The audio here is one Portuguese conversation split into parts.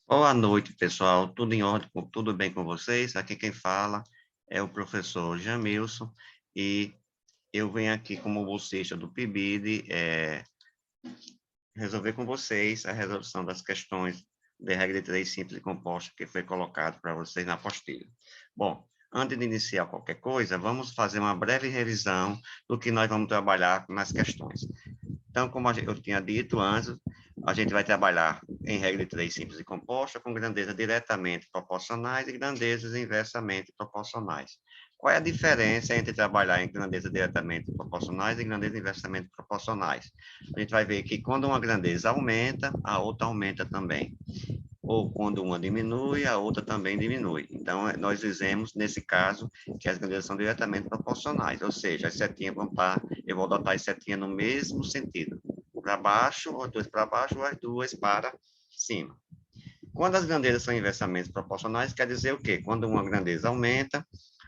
Boa noite, pessoal. Tudo em ordem, tudo bem com vocês? Aqui quem fala é o professor Jamilson e eu venho aqui como bolsista do PIBID resolver com vocês a resolução das questões de regra de três simples e composta que foi colocado para vocês na apostila. Bom, antes de iniciar qualquer coisa, vamos fazer uma breve revisão do que nós vamos trabalhar nas questões. Então, como eu tinha dito antes, a gente vai trabalhar em regra de três simples e composta com grandezas diretamente proporcionais e grandezas inversamente proporcionais. Qual é a diferença entre trabalhar em grandezas diretamente proporcionais e grandezas inversamente proporcionais? A gente vai ver que quando uma grandeza aumenta, a outra aumenta também. Ou quando uma diminui, a outra também diminui. Então, nós dizemos, nesse caso, que as grandezas são diretamente proporcionais, ou seja, as setinhas vão estar, eu vou adotar as setinhas no mesmo sentido, para baixo, ou as duas para baixo, ou as duas para cima. Quando as grandezas são inversamente proporcionais, quer dizer o quê? Quando uma grandeza aumenta,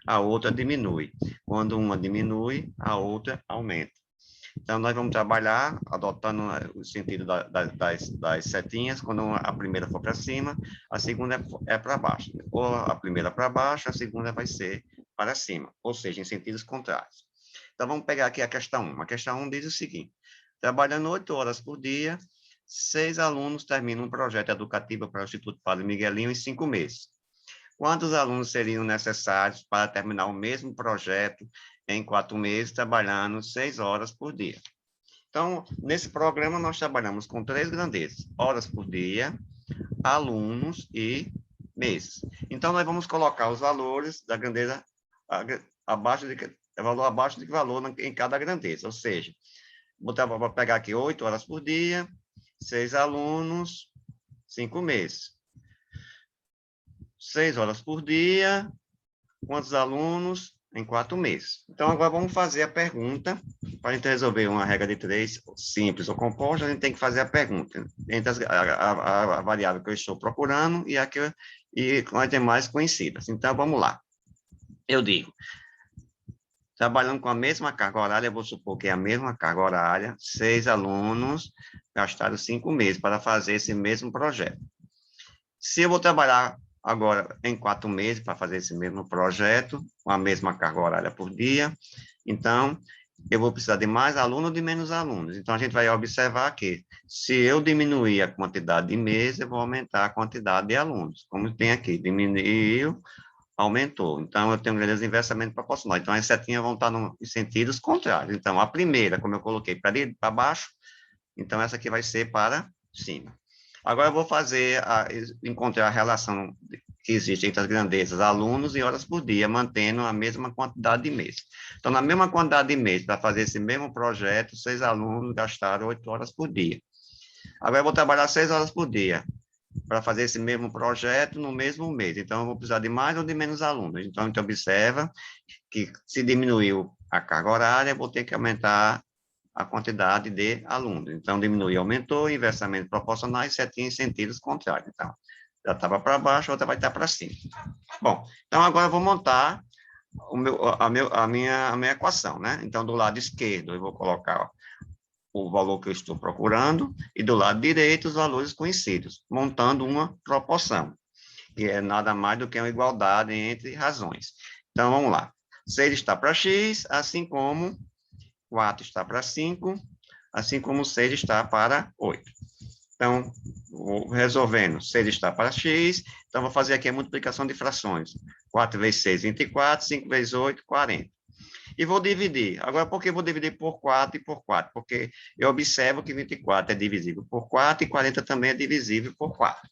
a outra diminui. Quando uma diminui, a outra aumenta. Então, nós vamos trabalhar adotando o sentido das setinhas, quando a primeira for para cima, a segunda é para baixo. Ou a primeira para baixo, a segunda vai ser para cima, ou seja, em sentidos contrários. Então, vamos pegar aqui a questão 1. A questão 1 diz o seguinte: trabalhando 8 horas por dia, 6 alunos terminam um projeto educativo para o Instituto Padre Miguelinho em 5 meses. Quantos alunos seriam necessários para terminar o mesmo projeto em 4 meses, trabalhando 6 horas por dia? Então, nesse programa, nós trabalhamos com 3 grandezas: horas por dia, alunos e meses. Então, nós vamos colocar os valores da grandeza abaixo de valor abaixo de valor em cada grandeza, ou seja, vou pegar aqui 8 horas por dia, 6 alunos, 5 meses. 6 horas por dia, quantos alunos em 4 meses. Então, agora vamos fazer a pergunta. Para a gente resolver uma regra de três, simples ou composta, a gente tem que fazer a pergunta entre a variável que eu estou procurando e com as demais conhecidas. Então, vamos lá. Eu digo, trabalhando com a mesma carga horária, eu vou supor que é a mesma carga horária, 6 alunos gastaram 5 meses para fazer esse mesmo projeto. Se eu vou trabalhar agora em 4 meses para fazer esse mesmo projeto, com a mesma carga horária por dia, então eu vou precisar de mais alunos ou de menos alunos. Então a gente vai observar que se eu diminuir a quantidade de meses, eu vou aumentar a quantidade de alunos. Como tem aqui, diminuiu, aumentou. Então eu tenho grandeza inversamente proporcional. Então as setinhas vão estar em sentidos contrários. Então a primeira, como eu coloquei para baixo, então essa aqui vai ser para cima. Agora eu vou encontrar a relação que existe entre as grandezas alunos e horas por dia, mantendo a mesma quantidade de meses. Então, na mesma quantidade de meses, para fazer esse mesmo projeto, 6 alunos gastaram 8 horas por dia. Agora eu vou trabalhar 6 horas por dia para fazer esse mesmo projeto no mesmo mês. Então, eu vou precisar de mais ou de menos alunos. Então, a gente observa que se diminuiu a carga horária, eu vou ter que aumentar a quantidade de alunos. Então, diminuiu, aumentou, inversamente proporcionais, setinha em sentidos contrários. Então, já estava para baixo, outra vai estar para cima. Bom, então agora eu vou montar a minha equação, né? Então, do lado esquerdo, eu vou colocar o valor que eu estou procurando e do lado direito os valores conhecidos, montando uma proporção, que é nada mais do que uma igualdade entre razões. Então, vamos lá. 6 está para x, assim como 4 está para 5, assim como 6 está para 8. Então, vou resolvendo, 6 está para x, então vou fazer aqui a multiplicação de frações. 4 vezes 6, 24, 5 vezes 8, 40. E vou dividir. Agora, por que vou dividir por 4 e por 4? Porque eu observo que 24 é divisível por 4 e 40 também é divisível por 4.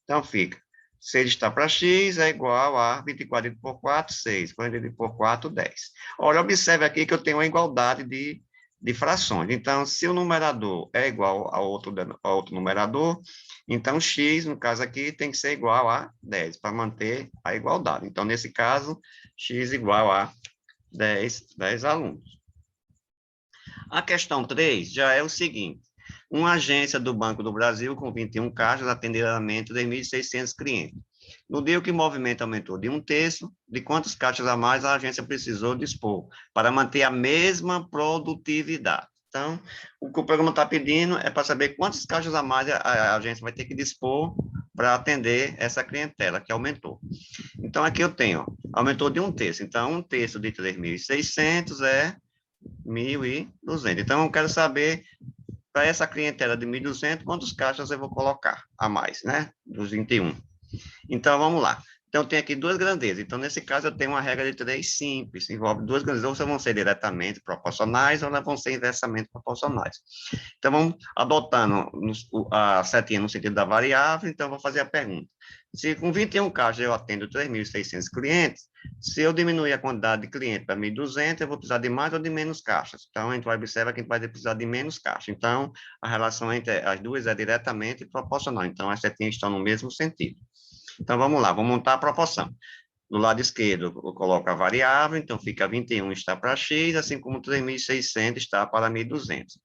Então, fica 6 está para x é igual a 24 dividido por 4, 6. 40 dividido por 4, 10. Olha, observe aqui que eu tenho uma igualdade de frações. Então, se o numerador é igual a outro numerador, então x, no caso aqui, tem que ser igual a 10, para manter a igualdade. Então, nesse caso, x igual a 10 alunos. A questão 3 já é o seguinte: uma agência do Banco do Brasil, com 21 caixas, atenderá a 2.600 clientes. No dia que o movimento aumentou de um terço, de quantas caixas a mais a agência precisou dispor para manter a mesma produtividade? Então, o que o programa está pedindo é para saber quantas caixas a mais a agência vai ter que dispor para atender essa clientela que aumentou. Então, aqui eu tenho, aumentou de 1/3. Então, 1/3 de 3.600 é 1.200. Então, eu quero saber, para essa clientela de 1.200, quantos caixas eu vou colocar a mais, né? Dos 21. Então, vamos lá. Então, tem aqui duas grandezas. Então, nesse caso, eu tenho uma regra de 3 simples. Envolve duas grandezas, ou vão ser diretamente proporcionais, ou elas vão ser inversamente proporcionais. Então, vamos adotando a setinha no sentido da variável. Então, eu vou fazer a pergunta. Se com 21 caixas eu atendo 3.600 clientes, se eu diminuir a quantidade de clientes para 1.200, eu vou precisar de mais ou de menos caixas. Então, a gente vai observar que a gente vai precisar de menos caixas. Então, a relação entre as duas é diretamente proporcional. Então, as setinhas estão no mesmo sentido. Então, vamos lá, vamos montar a proporção. Do lado esquerdo, eu coloco a variável, então fica 21 está para x, assim como 3.600 está para 1.200.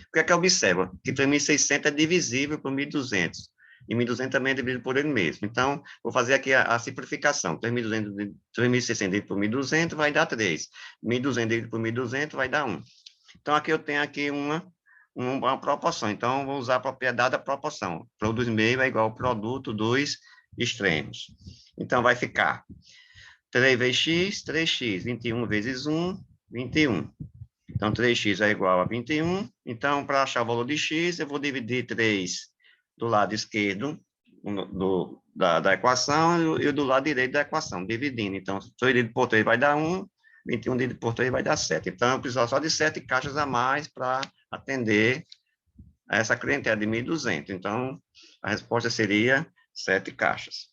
O que é que eu observo? Que 3.600 é divisível por 1.200, e 1.200 também é dividido por ele mesmo. Então, vou fazer aqui a simplificação. 3.600 dividido por 1.200 vai dar 3. 1.200 dividido por 1.200 vai dar 1. Então, aqui eu tenho aqui uma proporção. Então, vou usar a propriedade da proporção. Produto meio é igual ao produto dos extremos. Então, vai ficar 3 vezes x, 3x. 21 vezes 1, 21. Então, 3x é igual a 21. Então, para achar o valor de x, eu vou dividir 3 do lado esquerdo da equação e do lado direito da equação, dividindo. Então, 3 dividido por 3 vai dar 1, 21 dividido por 3 vai dar 7. Então, eu preciso só de 7 caixas a mais para atender a essa clientela de 1.200. Então, a resposta seria 7 caixas.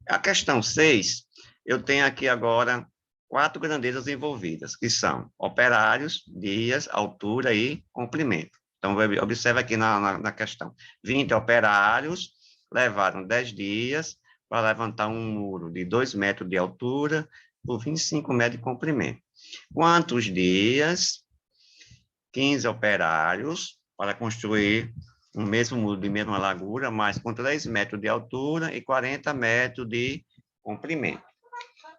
A questão 6, eu tenho aqui agora 4 grandezas envolvidas, que são operários, dias, altura e comprimento. Então, observe aqui na questão. 20 operários levaram 10 dias para levantar um muro de 2 metros de altura por 25 metros de comprimento. Quantos dias? 15 operários para construir o mesmo muro de mesma largura, mas com 3 metros de altura e 40 metros de comprimento.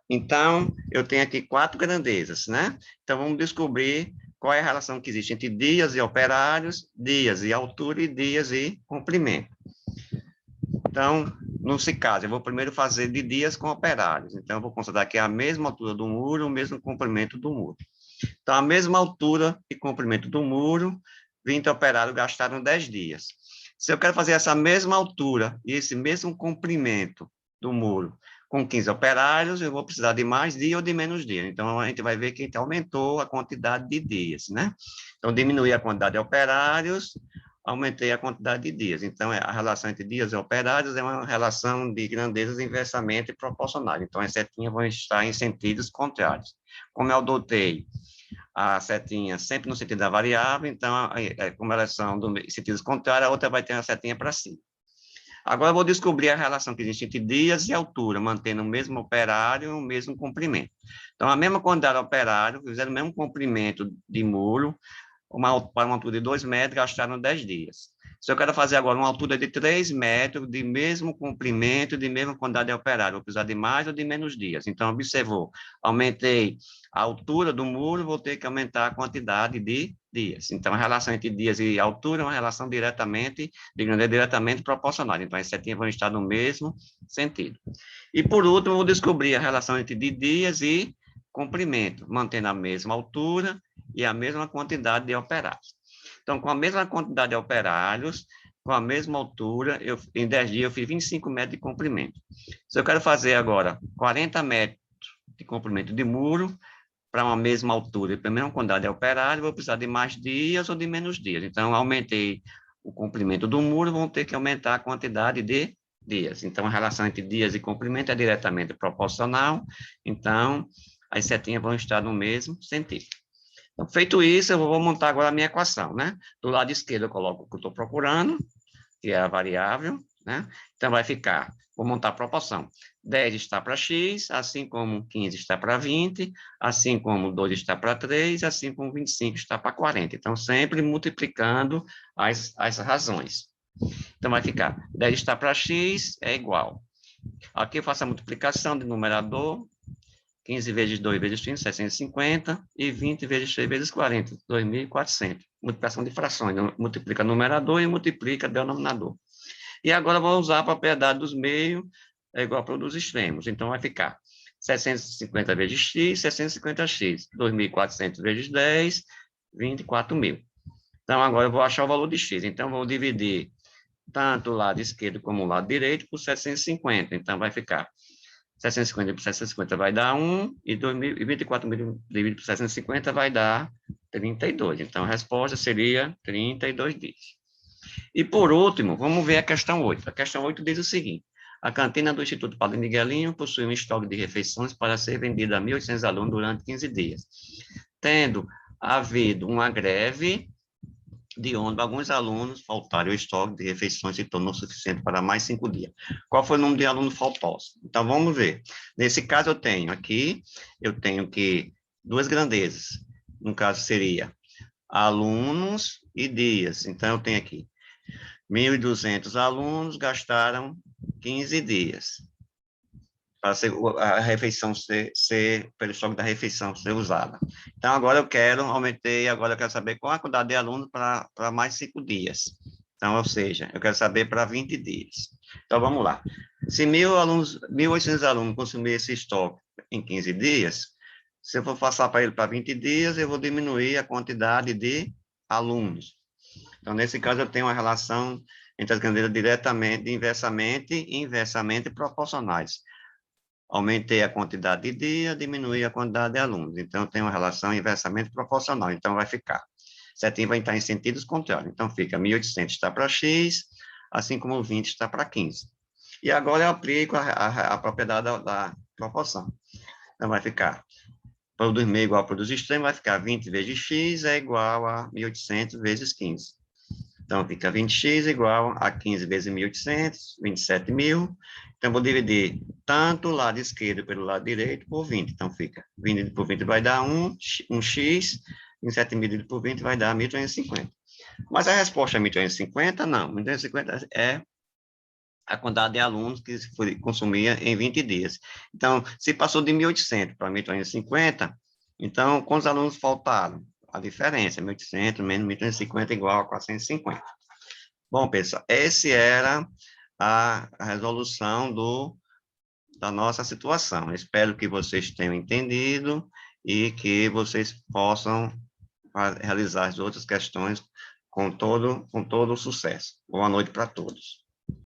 Então, eu tenho aqui 4 grandezas, né? Então, vamos descobrir qual é a relação que existe entre dias e operários, dias e altura e dias e comprimento. Então, nesse caso, eu vou primeiro fazer de dias com operários. Então, eu vou considerar que é a mesma altura do muro, o mesmo comprimento do muro. Então, a mesma altura e comprimento do muro, 20 operários gastaram 10 dias. Se eu quero fazer essa mesma altura e esse mesmo comprimento do muro com 15 operários, eu vou precisar de mais dia ou de menos dia. Então, a gente vai ver que a gente aumentou a quantidade de dias, né? Então, diminui a quantidade de operários, aumentei a quantidade de dias. Então, a relação entre dias e operários é uma relação de grandezas inversamente proporcionais. Então, as setinhas vão estar em sentidos contrários. Como eu adotei a setinha sempre no sentido da variável, então, como elas são de sentidos contrários, a outra vai ter a setinha para cima. Agora, eu vou descobrir a relação que existe entre dias e altura, mantendo o mesmo operário e o mesmo comprimento. Então, a mesma quantidade de operário, fizeram o mesmo comprimento de muro, para uma altura de 2 metros, gastaram 10 dias. Se eu quero fazer agora uma altura de 3 metros, de mesmo comprimento, de mesma quantidade de operário, vou precisar de mais ou de menos dias. Então, observou, aumentei a altura do muro, vou ter que aumentar a quantidade de dias. Então, a relação entre dias e altura é uma relação diretamente, de grandeza diretamente proporcional. Então, as setinhas vão estar no mesmo sentido. E, por último, vou descobrir a relação entre dias e comprimento, mantendo a mesma altura e a mesma quantidade de operários. Então, com a mesma quantidade de operários, com a mesma altura, em 10 dias eu fiz 25 metros de comprimento. Se eu quero fazer agora 40 metros de comprimento de muro, para uma mesma altura e para a mesma quantidade de operários, vou precisar de mais dias ou de menos dias. Então, aumentei o comprimento do muro, vão ter que aumentar a quantidade de dias. Então, a relação entre dias e comprimento é diretamente proporcional. Então, as setinhas vão estar no mesmo sentido. Então, feito isso, eu vou montar agora a minha equação, né? Do lado esquerdo, eu coloco o que eu estou procurando, que é a variável, né? Então, vai ficar, vou montar a proporção. 10 está para x, assim como 15 está para 20, assim como 2 está para 3, assim como 25 está para 40. Então, sempre multiplicando as razões. Então, vai ficar 10 está para x é igual. Aqui eu faço a multiplicação de numerador, 15 vezes 2 vezes 30, 650, e 20 vezes 3 vezes 40, 2.400. Multiplicação de frações, multiplica numerador e multiplica denominador. E agora eu vou usar a propriedade dos meios é igual para dos extremos. Então, vai ficar 750 vezes x, 750x. 2.400 vezes 10, 24.000. Então, agora eu vou achar o valor de x. Então, eu vou dividir tanto o lado esquerdo como o lado direito por 750. Então, vai ficar 750 por 750 vai dar 1, e 24.000 dividido por 750 vai dar 32. Então, a resposta seria 32 dias. E, por último, vamos ver a questão 8. A questão 8 diz o seguinte: a cantina do Instituto Padre Miguelinho possui um estoque de refeições para ser vendido a 1.800 alunos durante 15 dias. Tendo havido uma greve de onde alguns alunos faltaram, o estoque de refeições se tornou suficiente para mais 5 dias. Qual foi o número de alunos faltosos? Então, vamos ver. Nesse caso, eu tenho que duas grandezas. No caso, seria alunos e dias. Então, eu tenho aqui 1.200 alunos gastaram 15 dias para a refeição pelo estoque da refeição ser usada. Então, agora eu quero saber qual a quantidade de alunos para mais 5 dias. Então, ou seja, eu quero saber para 20 dias. Então, vamos lá. Se 1.800 alunos consumirem esse estoque em 15 dias, se eu for passar para ele para 20 dias, eu vou diminuir a quantidade de alunos. Então, nesse caso, eu tenho uma relação entre as grandezas diretamente, inversamente e inversamente proporcionais. Aumentei a quantidade de dia, diminui a quantidade de alunos. Então, tem uma relação inversamente proporcional. Então, vai ficar. Certinho vai estar em sentidos contrários. Então, fica 1.800 está para x, assim como 20 está para 15. E agora eu aplico a propriedade da proporção. Então, vai ficar produz meio igual a produz extremo, vai ficar 20 vezes x é igual a 1.800 vezes 15. Então, fica 20x igual a 15 vezes 1.800, 27.000. Então, vou dividir tanto o lado esquerdo pelo lado direito por 20. Então, fica 20 por 20 vai dar 1x, 27.000 dividido por 20 vai dar 1.350. Mas a resposta é 1.350? Não, 1.350 é a quantidade de alunos que consumia em 20 dias. Então, se passou de 1.800 para 1.350, então, quantos alunos faltaram? A diferença, 1.800 menos 1.350 igual a 450. Bom, pessoal, essa era a resolução da nossa situação. Espero que vocês tenham entendido e que vocês possam realizar as outras questões com todo o sucesso. Boa noite para todos.